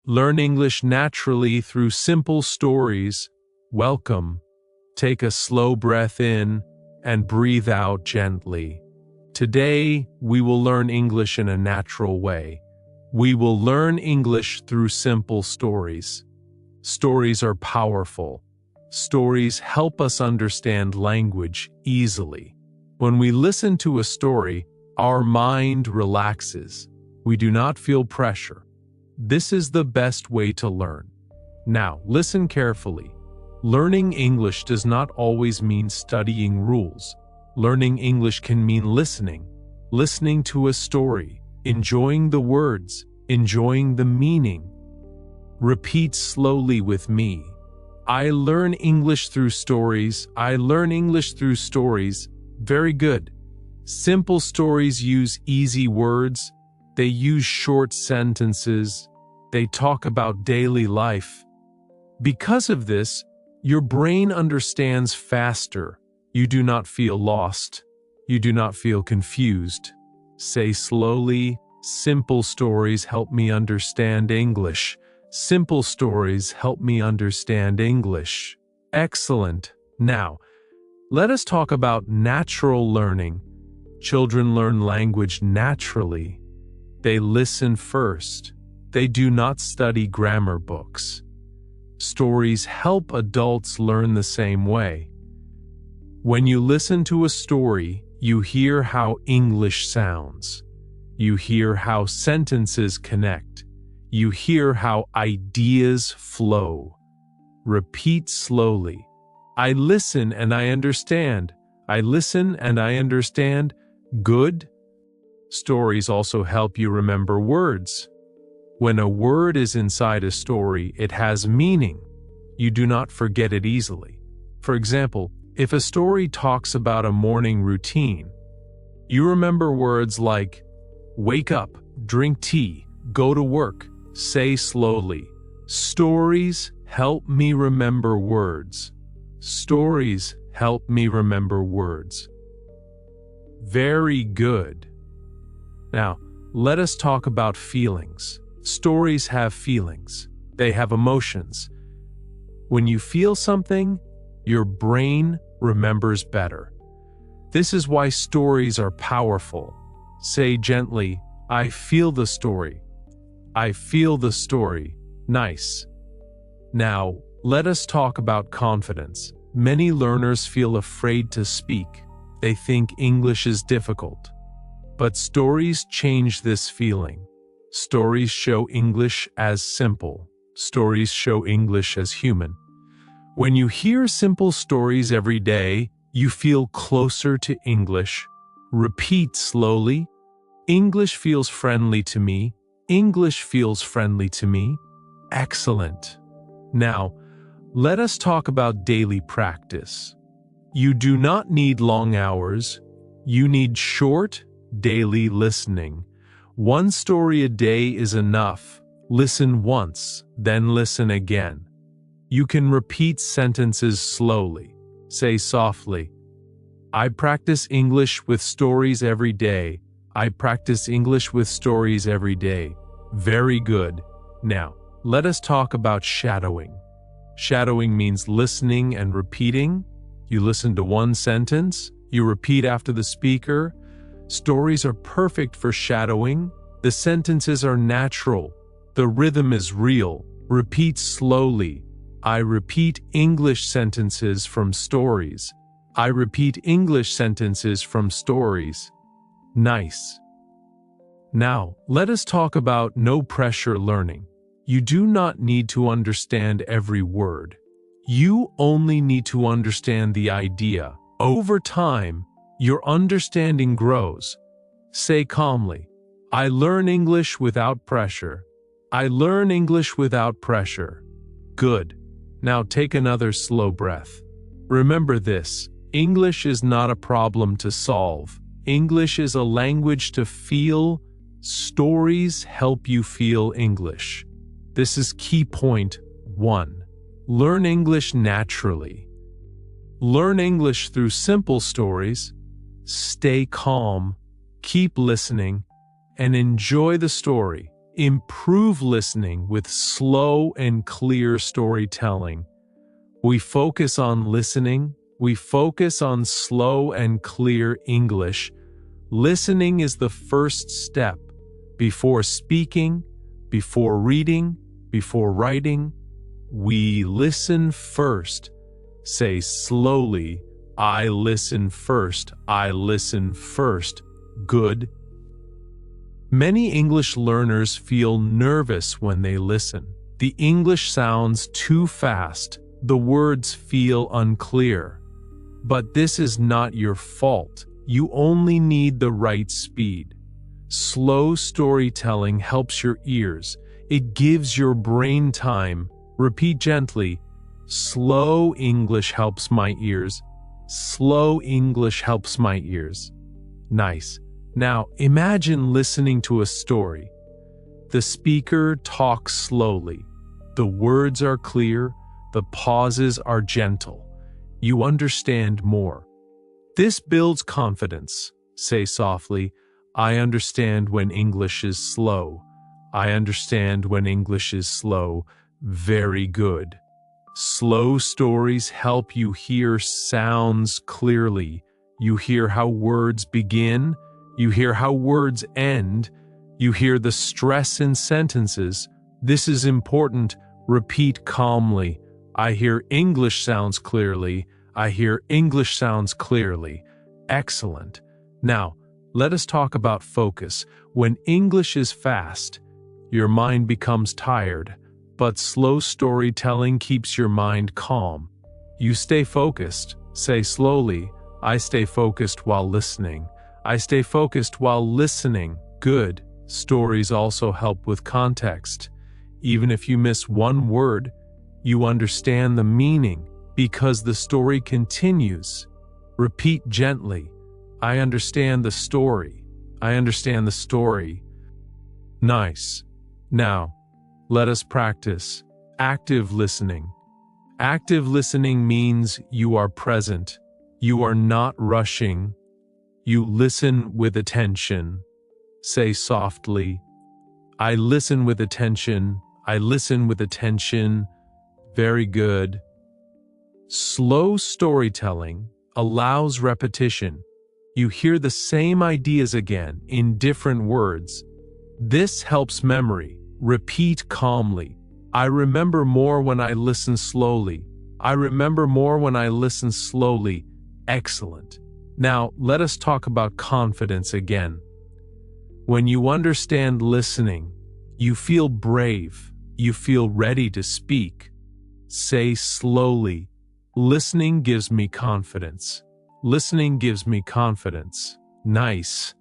Learn English naturally through simple stories. Welcome. Take a slow breath in and breathe out gently. Today, we will learn English in a natural way. We will learn English through simple stories. Stories are powerful. Stories help us understand language easily. When we listen to a story, our mind relaxes. We do not feel pressure. This is the best way to learn. Now, listen carefully. Learning English does not always mean studying rules. Learning English can mean listening to a story, enjoying the words, enjoying the meaning. Repeat slowly with me. I learn English through stories. I learn English through stories. Very good. Simple stories use easy words. They use short sentences. They talk about daily life. Because of this, your brain understands faster. You do not feel lost. You do not feel confused. Say slowly, simple stories help me understand English. Simple stories help me understand English. Excellent. Now, let us talk about natural learning. Children learn language naturally. They listen first. They do not study grammar books. Stories help adults learn the same way. When you listen to a story, you hear how English sounds. You hear how sentences connect. You hear how ideas flow. Repeat slowly. I listen and I understand. I listen and I understand. Good. Stories also help you remember words. When a word is inside a story, it has meaning. You do not forget it easily. For example, if a story talks about a morning routine, you remember words like wake up, drink tea, go to work. Say slowly. Stories help me remember words. Stories help me remember words. Very good. Now, let us talk about feelings. Stories have feelings. They have emotions. When you feel something, your brain remembers better. This is why stories are powerful. Say gently, I feel the story. I feel the story. Nice. Now, let us talk about confidence. Many learners feel afraid to speak. They think English is difficult. But stories change this feeling. Stories show English as simple. Stories show English as human. When you hear simple stories every day, you feel closer to English. Repeat slowly. English feels friendly to me. English feels friendly to me. Excellent. Now, let us talk about daily practice. You do not need long hours. You need short, daily listening. One story a day is enough. Listen once, then listen again. You can repeat sentences slowly. Say softly, I practice English with stories every day. I practice English with stories every day. Very good. Now, let us talk about shadowing. Shadowing means listening and repeating. You listen to one sentence, you repeat after the speaker. Stories are perfect for shadowing. The sentences are natural. The rhythm is real. Repeat slowly. I repeat English sentences from stories. I repeat English sentences from stories. Nice. Now, let us talk about no-pressure learning. You do not need to understand every word. You only need to understand the idea. Over time, your understanding grows. Say calmly, I learn English without pressure. I learn English without pressure. Good. Now take another slow breath. Remember this, English is not a problem to solve. English is a language to feel. Stories help you feel English. This is key point 1. Learn English naturally. Learn English through simple stories. Stay calm, keep listening, and enjoy the story. Improve listening with slow and clear storytelling. We focus on listening. We focus on slow and clear English. Listening is the first step. Before speaking, before reading, before writing, we listen first. Say slowly, I listen first, I listen first. Good. Many English learners feel nervous when they listen. The English sounds too fast. The words feel unclear. But this is not your fault. You only need the right speed. Slow storytelling helps your ears. It gives your brain time. Repeat gently. Slow English helps my ears. Slow English helps my ears. Nice. Now, imagine listening to a story. The speaker talks slowly. The words are clear. The pauses are gentle. You understand more. This builds confidence. Say softly, I understand when English is slow. I understand when English is slow. Very good. Slow stories help you hear sounds clearly. You hear how words begin. You hear how words end. You hear the stress in sentences. This is important. Repeat calmly. I hear English sounds clearly. I hear English sounds clearly. Excellent. Now, let us talk about focus. When English is fast, your mind becomes tired, but slow storytelling keeps your mind calm. You stay focused. Say slowly, I stay focused while listening. I stay focused while listening. Good. Stories also help with context. Even if you miss one word, you understand the meaning because the story continues. Repeat gently. I understand the story. I understand the story. Nice. Now, let us practice active listening. Active listening means you are present. You are not rushing. You listen with attention. Say softly, I listen with attention. I listen with attention. Very good. Slow storytelling allows repetition. You hear the same ideas again in different words. This helps memory. Repeat calmly. I remember more when I listen slowly. I remember more when I listen slowly. Excellent. Now, let us talk about confidence again. When you understand listening, you feel brave. You feel ready to speak. Say slowly, listening gives me confidence. Listening gives me confidence. Nice.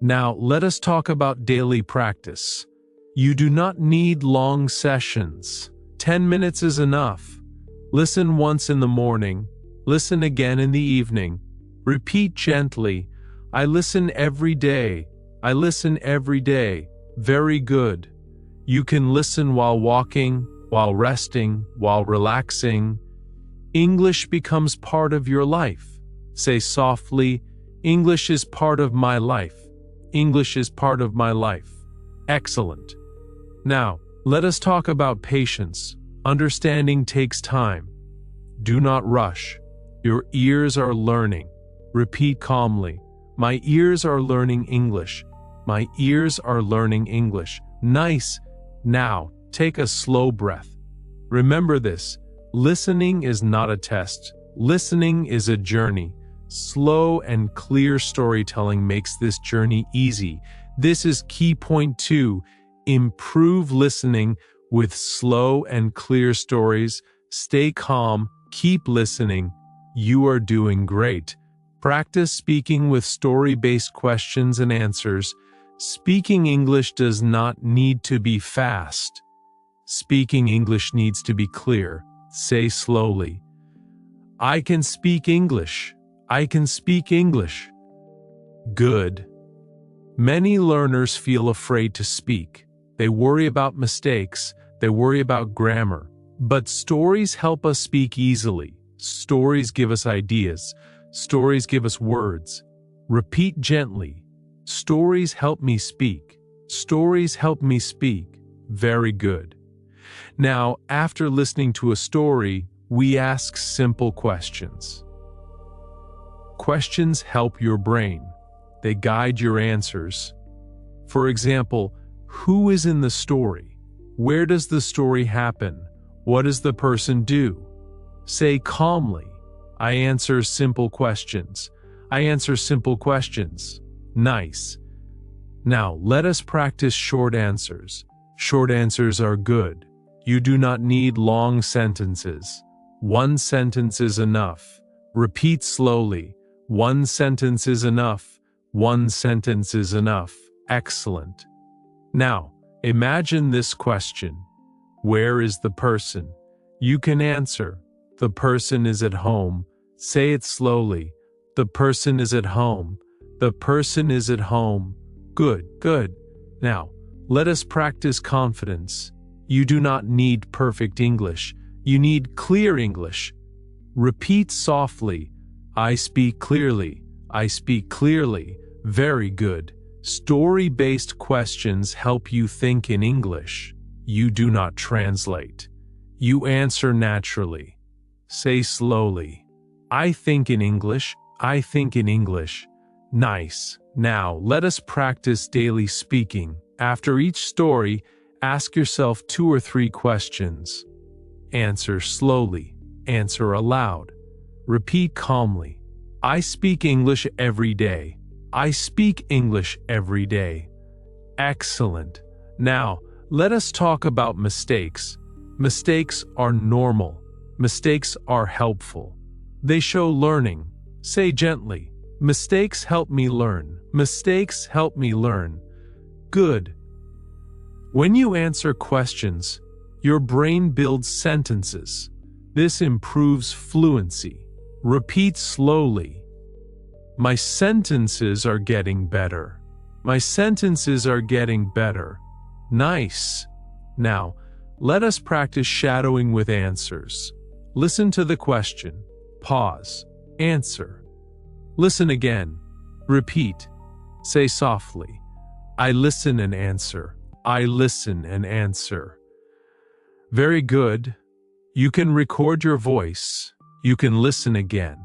Now, let us talk about daily practice. You do not need long sessions. 10 minutes is enough. Listen once in the morning. Listen again in the evening. Repeat gently. I listen every day. I listen every day. Very good. You can listen while walking, while resting, while relaxing. English becomes part of your life. Say softly, English is part of my life. English is part of my life. Excellent. Now, let us talk about patience. Understanding takes time. Do not rush. Your ears are learning. Repeat calmly. My ears are learning English. My ears are learning English. Nice. Now, take a slow breath. Remember this. Listening is not a test. Listening is a journey. Slow and clear storytelling makes this journey easy. This is key point 2. Improve listening with slow and clear stories. Stay calm. Keep listening. You are doing great. Practice speaking with story-based questions and answers. Speaking English does not need to be fast. Speaking English needs to be clear. Say slowly, I can speak English. I can speak English. Good. Many learners feel afraid to speak. They worry about mistakes. They worry about grammar. But stories help us speak easily. Stories give us ideas. Stories give us words. Repeat gently. Stories help me speak. Stories help me speak. Very good. Now, after listening to a story, we ask simple questions. Questions help your brain. They guide your answers. For example, who is in the story? Where does the story happen? What does the person do? Say calmly, I answer simple questions. I answer simple questions. Nice. Now, let us practice short answers. Short answers are good. You do not need long sentences. One sentence is enough. Repeat slowly. One sentence is enough. One sentence is enough. Excellent. Now, imagine this question. Where is the person? You can answer. The person is at home. Say it slowly. The person is at home. The person is at home. Good, good. Now, let us practice confidence. You do not need perfect English. You need clear English. Repeat softly. I speak clearly. I speak clearly. Very good. Story-based questions help you think in English. You do not translate. You answer naturally. Say slowly. I think in English. I think in English. Nice. Now, let us practice daily speaking. After each story, ask yourself 2 or 3 questions. Answer slowly. Answer aloud. Repeat calmly. I speak English every day. I speak English every day. Excellent. Now, let us talk about mistakes. Mistakes are normal. Mistakes are helpful. They show learning. Say gently, mistakes help me learn. Mistakes help me learn. Good. When you answer questions, your brain builds sentences. This improves fluency. Repeat slowly. My sentences are getting better. My sentences are getting better. Nice. Now, let us practice shadowing with answers. Listen to the question. Pause. Answer. Listen again. Repeat. Say softly. I listen and answer. I listen and answer. Very good. You can record your voice. You can listen again.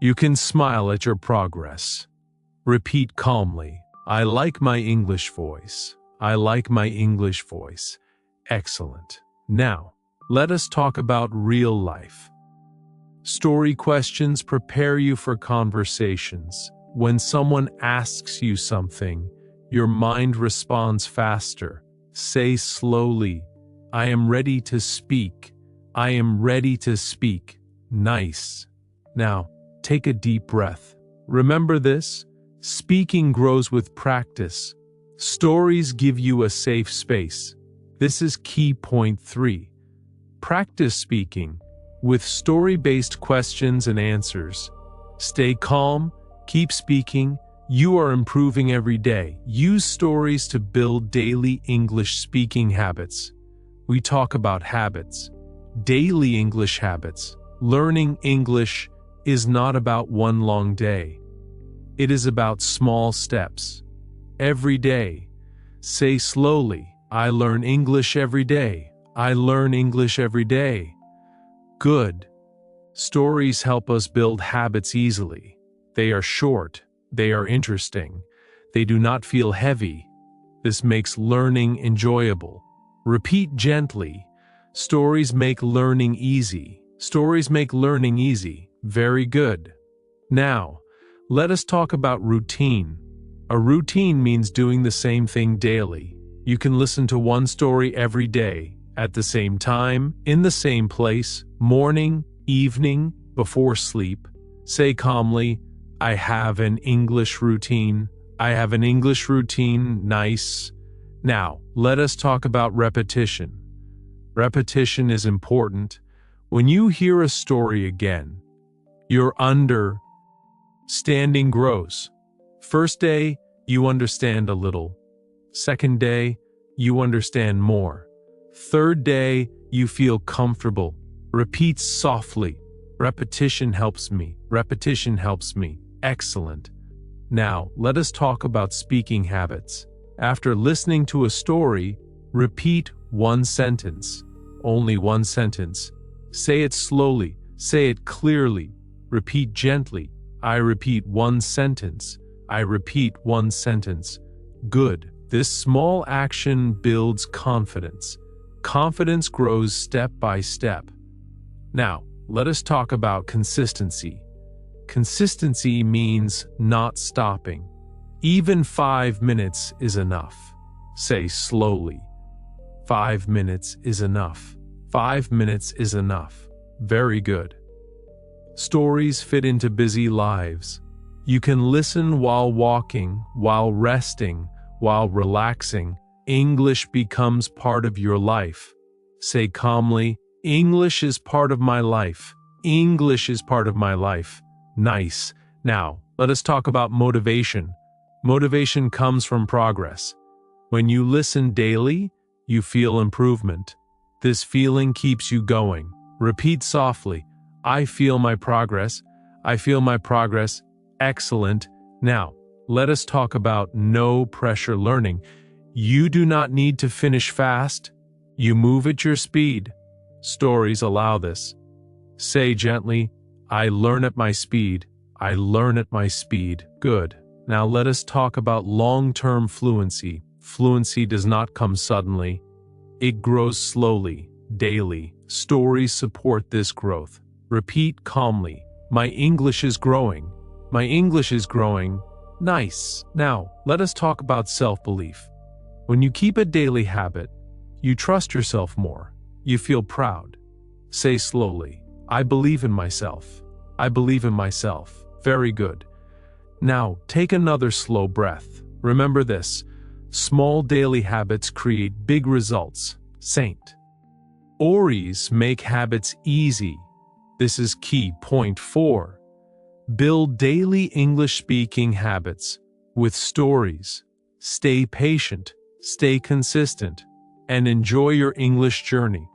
You can smile at your progress. Repeat calmly. I like my English voice. I like my English voice. Excellent. Now, let us talk about real life. Story questions prepare you for conversations. When someone asks you something, your mind responds faster. Say slowly, I am ready to speak. I am ready to speak. Nice. Now, take a deep breath. Remember this? Speaking grows with practice. Stories give you a safe space. This is key point 3. Practice speaking with story-based questions and answers. Stay calm, keep speaking. You are improving every day. Use stories to build daily English speaking habits. We talk about habits, daily English habits. Learning English is not about one long day. It is about small steps. Every day, say slowly, I learn English every day. I learn English every day. Good. Stories help us build habits easily. They are short. They are interesting. They do not feel heavy. This makes learning enjoyable. Repeat gently. Stories make learning easy. Stories make learning easy. Very good. Now, let us talk about routine. A routine means doing the same thing daily. You can listen to one story every day, at the same time, in the same place, morning, evening, before sleep. Say calmly, I have an English routine. I have an English routine. Nice. Now, let us talk about repetition. Repetition is important. When you hear a story again, your understanding grows. First day, you understand a little. Second day, you understand more. Third day, you feel comfortable. Repeat softly. Repetition helps me. Repetition helps me. Excellent. Now, let us talk about speaking habits. After listening to a story, repeat one sentence. Only one sentence. Say it slowly. Say it clearly. Repeat gently. I repeat one sentence. I repeat one sentence. Good. This small action builds confidence. Confidence grows step by step. Now, let us talk about consistency. Consistency means not stopping. Even 5 minutes is enough. Say slowly. 5 minutes is enough. 5 minutes is enough. Very good. Stories fit into busy lives. You can listen while walking, while resting, while relaxing. English becomes part of your life. Say calmly, English is part of my life. English is part of my life. Nice. Now, let us talk about motivation. Motivation comes from progress. When you listen daily, you feel improvement. This feeling keeps you going. Repeat softly, I feel my progress. I feel my progress. Excellent. Now, let us talk about no pressure learning. You do not need to finish fast. You move at your speed. Stories allow this. Say gently, I learn at my speed. I learn at my speed. Good. Now let us talk about long-term fluency. Fluency does not come suddenly. It grows slowly, daily. Stories support this growth. Repeat calmly, my English is growing. My English is growing. Nice. Now, let us talk about self-belief. When you keep a daily habit, you trust yourself more. You feel proud. Say slowly, I believe in myself. I believe in myself. Very good. Now, take another slow breath. Remember this. Small daily habits create big results. Saint. Stories make habits easy. This is key point 4. Build daily English speaking habits with stories. Stay patient, stay consistent, and enjoy your English journey.